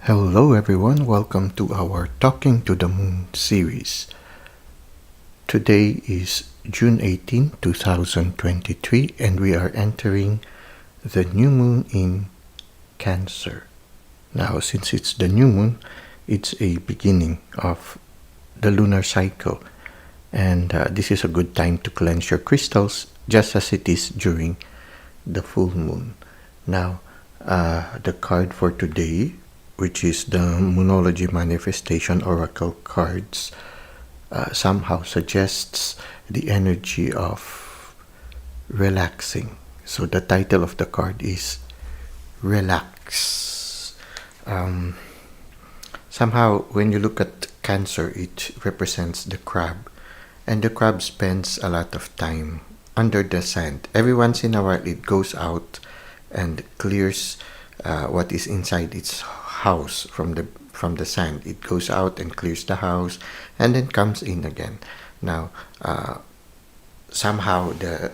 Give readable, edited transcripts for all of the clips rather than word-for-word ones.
Hello everyone, welcome to our Talking to the Moon series. Today is June 18, 2023 and we are entering the new moon in Cancer. Now since it's the new moon, it's a beginning of the lunar cycle and this is a good time to cleanse your crystals just as it is during the full moon. Now the card for today, which is the Moonology Manifestation Oracle cards, somehow suggests the energy of relaxing. So the title of the card is Relax. Somehow when you look at Cancer, it represents the crab. And the crab spends a lot of time under the sand. Every once in a while it goes out and clears what is inside its house from the sand. It goes out and clears the house and then comes in again. Now somehow the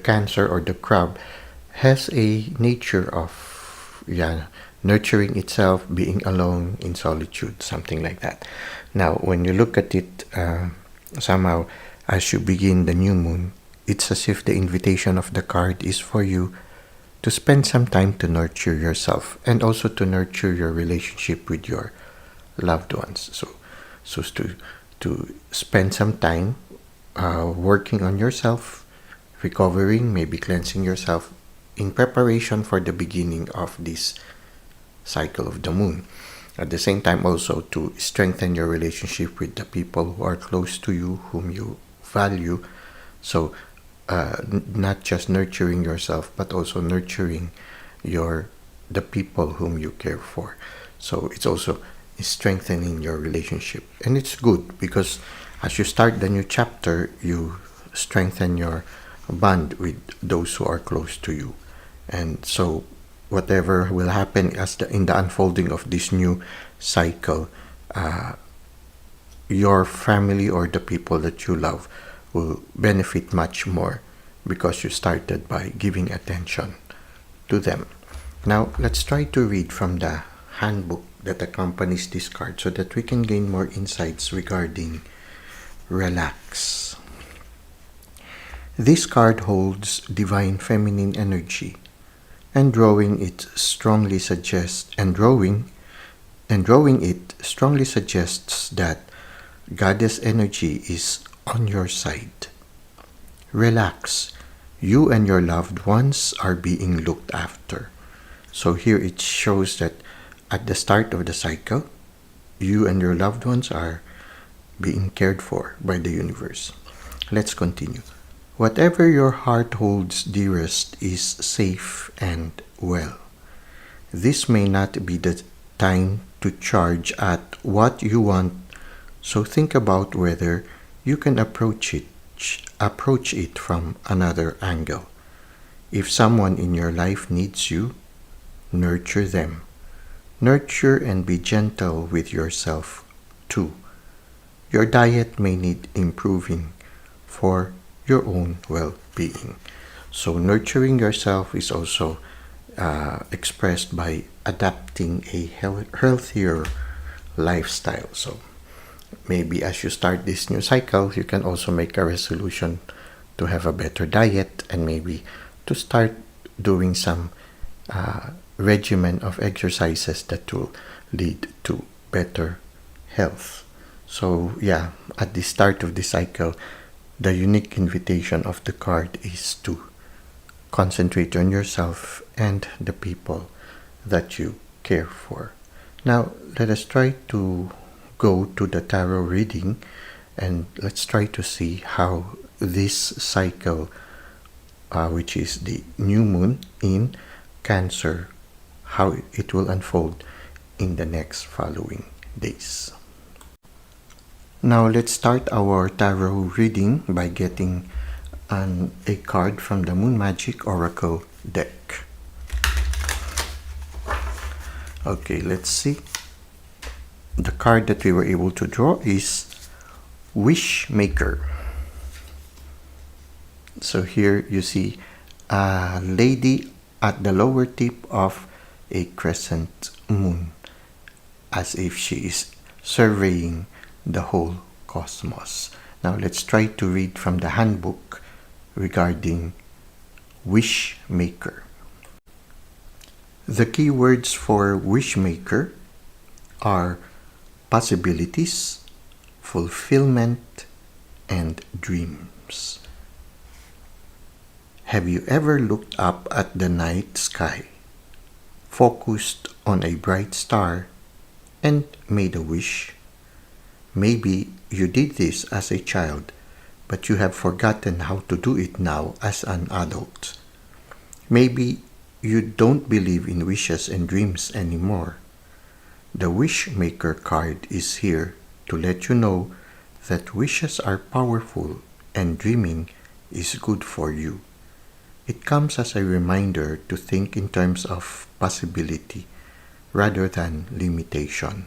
Cancer or the crab has a nature of nurturing itself, being alone in solitude, something like that. Now when you look at it, somehow as you begin the new moon, it's as if the invitation of the card is for you to spend some time to nurture yourself and also to nurture your relationship with your loved ones. So to spend some time working on yourself, recovering, maybe cleansing yourself in preparation for the beginning of this cycle of the moon. At the same time also to strengthen your relationship with the people who are close to you, whom you value. So not just nurturing yourself but also nurturing the people whom you care for. So it's also strengthening your relationship, and it's good because as you start the new chapter, you strengthen your bond with those who are close to you. And so whatever will happen in the unfolding of this new cycle, your family or the people that you love will benefit much more because you started by giving attention to them. Now let's try to read from the handbook that accompanies this card so that we can gain more insights regarding relax. This card holds divine feminine energy, and drawing it strongly suggests that goddess energy is on your side. Relax. You and your loved ones are being looked after. So here it shows that at the start of the cycle, you and your loved ones are being cared for by the universe. Let's continue. Whatever your heart holds dearest is safe and well. This may not be the time to charge at what you want, so think about whether you can approach it from another angle. If someone in your life needs you, nurture them. Nurture and be gentle with yourself too. Your diet may need improving for your own well-being. So nurturing yourself is also expressed by adapting a healthier lifestyle. So maybe as you start this new cycle, you can also make a resolution to have a better diet and maybe to start doing some regimen of exercises that will lead to better health. So at the start of the cycle, the unique invitation of the card is to concentrate on yourself and the people that you care for. Now let us try to go to the tarot reading and let's try to see how this cycle, which is the new moon in Cancer, how it will unfold in the next following days. Now let's start our tarot reading by getting a card from the Moon Magic Oracle deck. Okay, let's see. The card that we were able to draw is Wish Maker. So here you see a lady at the lower tip of a crescent moon, as if she is surveying the whole cosmos. Now let's try to read from the handbook regarding wish maker. The key words for wish maker are possibilities, fulfillment, and dreams. Have you ever looked up at the night sky, focused on a bright star, and made a wish? Maybe you did this as a child, but you have forgotten how to do it now as an adult. Maybe you don't believe in wishes and dreams anymore. The wish maker card is here to let you know that wishes are powerful and dreaming is good for you. It comes as a reminder to think in terms of possibility rather than limitation.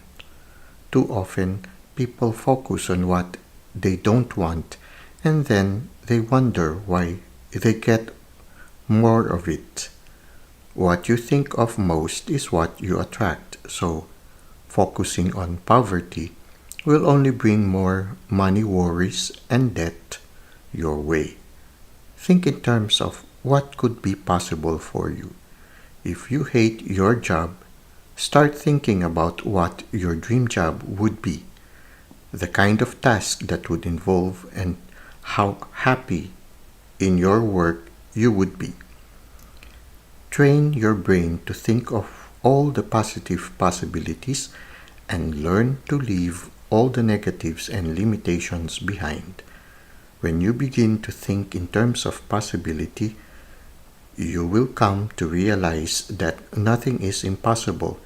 Too often, people focus on what they don't want and then they wonder why they get more of it. What you think of most is what you attract, so focusing on poverty will only bring more money worries and debt your way. Think in terms of what could be possible for you. If you hate your job, start thinking about what your dream job would be, the kind of task that would involve, and how happy in your work you would be. Train your brain to think of all the positive possibilities and learn to leave all the negatives and limitations behind. When you begin to think in terms of possibility, you will come to realize that nothing is impossible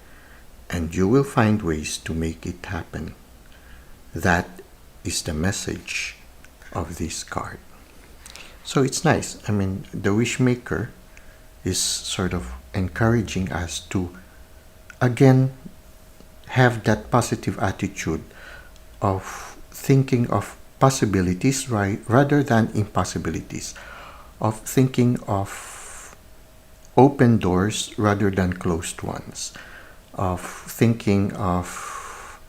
and you will find ways to make it happen. That is the message of this card. So it's nice. I mean, the wish maker is sort of encouraging us to again have that positive attitude of thinking of possibilities rather than impossibilities, of thinking of open doors rather than closed ones, of thinking of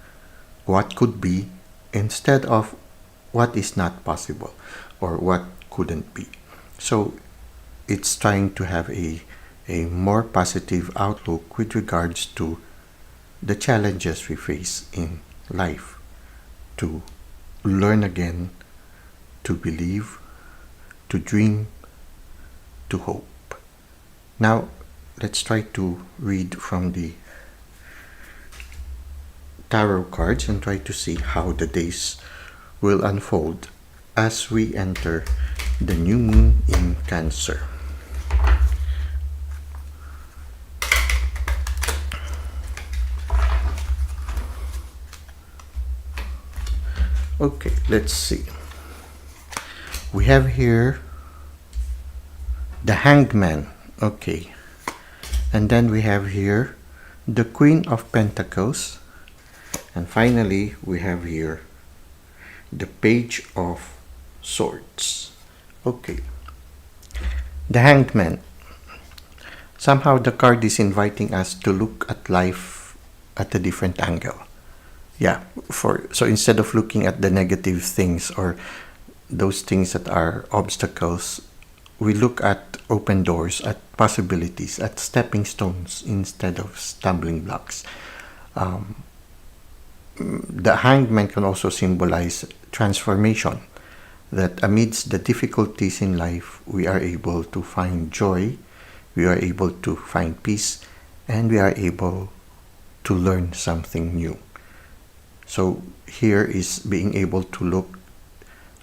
what could be instead of what is not possible or what couldn't be. So it's trying to have a more positive outlook with regards to the challenges we face in life, to learn again, to believe, to dream, to hope. Now, let's try to read from the tarot cards and try to see how the days will unfold as we enter the new moon in Cancer. Okay, let's see. We have here the Hanged Man. Okay. And then we have here the Queen of Pentacles. And finally, we have here the Page of Swords. Okay. The Hanged Man. Somehow the card is inviting us to look at life at a different angle. Yeah, so instead of looking at the negative things or those things that are obstacles, we look at open doors, at possibilities, at stepping stones instead of stumbling blocks. The Hanged Man can also symbolize transformation, that amidst the difficulties in life, we are able to find joy, we are able to find peace, and we are able to learn something new. So here is being able to look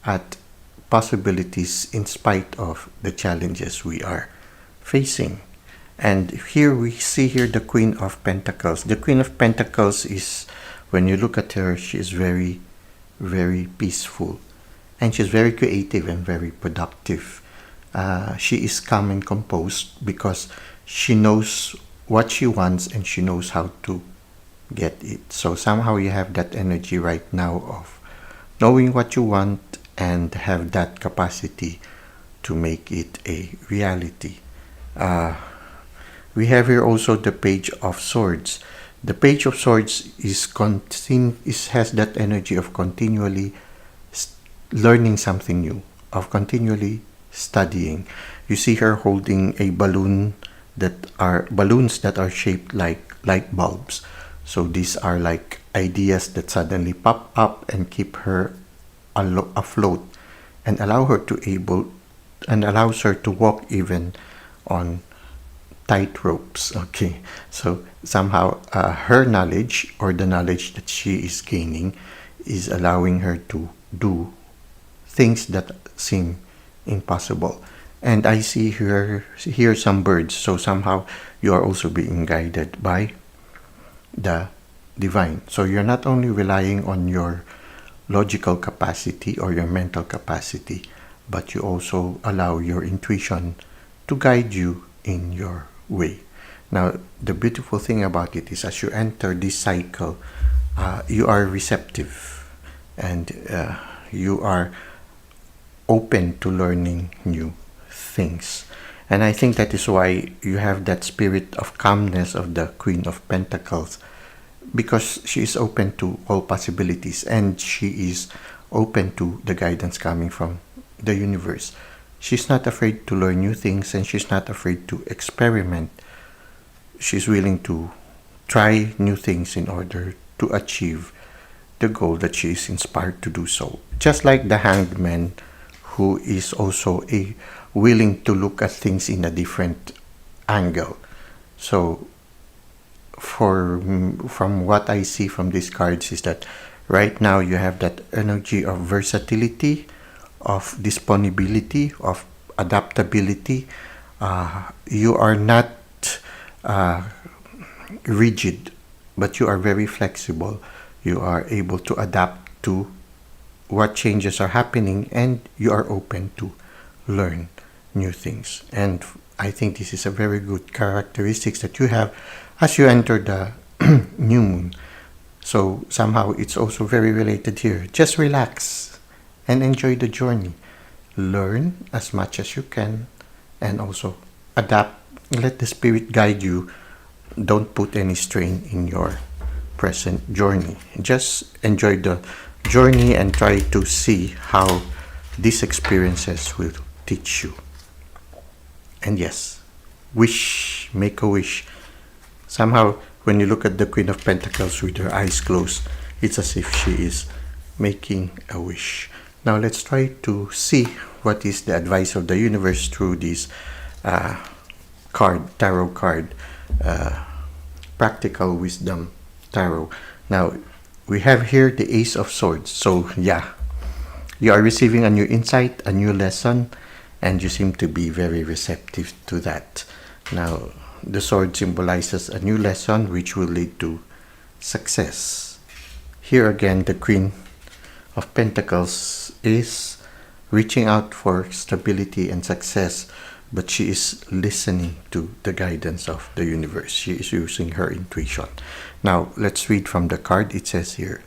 at possibilities in spite of the challenges we are facing. And here we see here the Queen of Pentacles. The Queen of Pentacles is, when you look at her, she is very, very peaceful. And she's very creative and very productive. She is calm and composed because she knows what she wants and she knows how to get it. So somehow you have that energy right now of knowing what you want and have that capacity to make it a reality. We have here also the Page of Swords. The Page of Swords has that energy of continually learning something new, of continually studying. You see her holding a balloons that are shaped like light bulbs. So these are like ideas that suddenly pop up and keep her afloat, and allows her to walk even on tight ropes. Okay, so somehow her knowledge, or the knowledge that she is gaining, is allowing her to do things that seem impossible. And I see here some birds. So somehow you are also being guided by the divine. So you're not only relying on your logical capacity or your mental capacity, but you also allow your intuition to guide you in your way. Now, the beautiful thing about it is, as you enter this cycle, you are receptive, and you are open to learning new things. And I think that is why you have that spirit of calmness of the Queen of Pentacles, because she is open to all possibilities, and she is open to the guidance coming from the universe. She's not afraid to learn new things, and she's not afraid to experiment. She's willing to try new things in order to achieve the goal that she is inspired to do so. Just like the Hanged Man, who is also willing to look at things in a different angle. So from what I see from these cards is that right now you have that energy of versatility, of disponibility, of adaptability. You are not rigid, but you are very flexible. You are able to adapt to what changes are happening, and you are open to learn new things. And I think this is a very good characteristics that you have as you enter the new moon. So somehow it's also very related here. Just relax and enjoy the journey. Learn as much as you can, and also adapt. Let the spirit guide you. Don't put any strain in your present journey. Just enjoy the journey and try to see how these experiences will teach you. And yes, make a wish. Somehow, when you look at the Queen of Pentacles with her eyes closed, it's as if she is making a wish. Now let's try to see what is the advice of the universe through this tarot card, Practical Wisdom Tarot. Now, we have here the Ace of Swords. So yeah, you are receiving a new insight, a new lesson, and you seem to be very receptive to that. Now, the sword symbolizes a new lesson which will lead to success. Here again, the Queen of Pentacles is reaching out for stability and success, but she is listening to the guidance of the universe. She is using her intuition. Now, let's read from the card. It says here,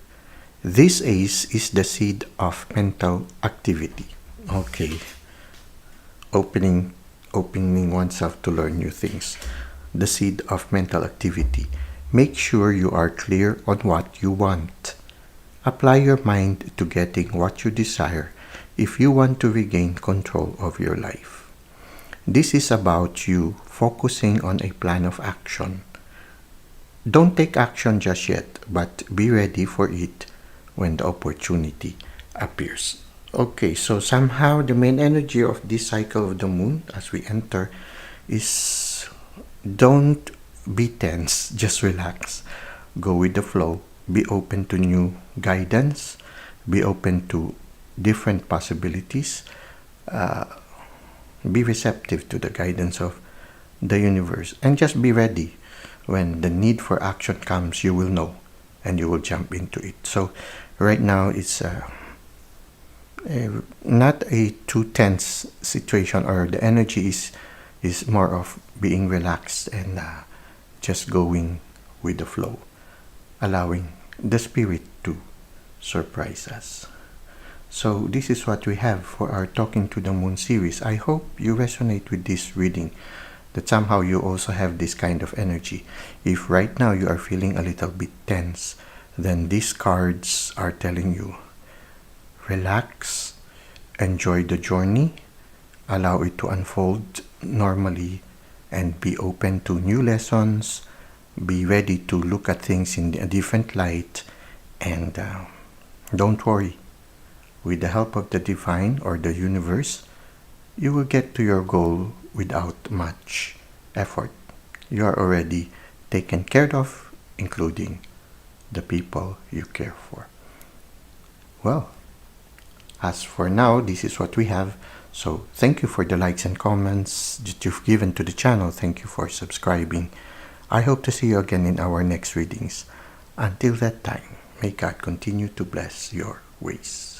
this ace is the seed of mental activity. Okay. Opening oneself to learn new things. The seed of mental activity. Make sure you are clear on what you want. Apply your mind to getting what you desire if you want to regain control of your life. This is about you focusing on a plan of action. Don't take action just yet, but be ready for it when the opportunity appears. Okay, so somehow the main energy of this cycle of the moon as we enter is, don't be tense, just relax. Go with the flow. Be open to new guidance. Be open to different possibilities. Be receptive to the guidance of the universe. And just be ready. When the need for action comes, you will know and you will jump into it. So right now it's not a too tense situation, or the energy is more of being relaxed and just going with the flow, allowing the spirit to surprise us. So this is what we have for our Talking to the Moon series. I hope you resonate with this reading that somehow you also have this kind of energy. If right now you are feeling a little bit tense, then these cards are telling you, relax, enjoy the journey, allow it to unfold normally, and be open to new lessons, be ready to look at things in a different light, and don't worry. With the help of the divine or the universe, you will get to your goal without much effort. You are already taken care of, including the people you care for. Well, as for now, this is what we have. So thank you for the likes and comments that you've given to the channel. Thank you for subscribing. I hope to see you again in our next readings. Until that time, may God continue to bless your ways.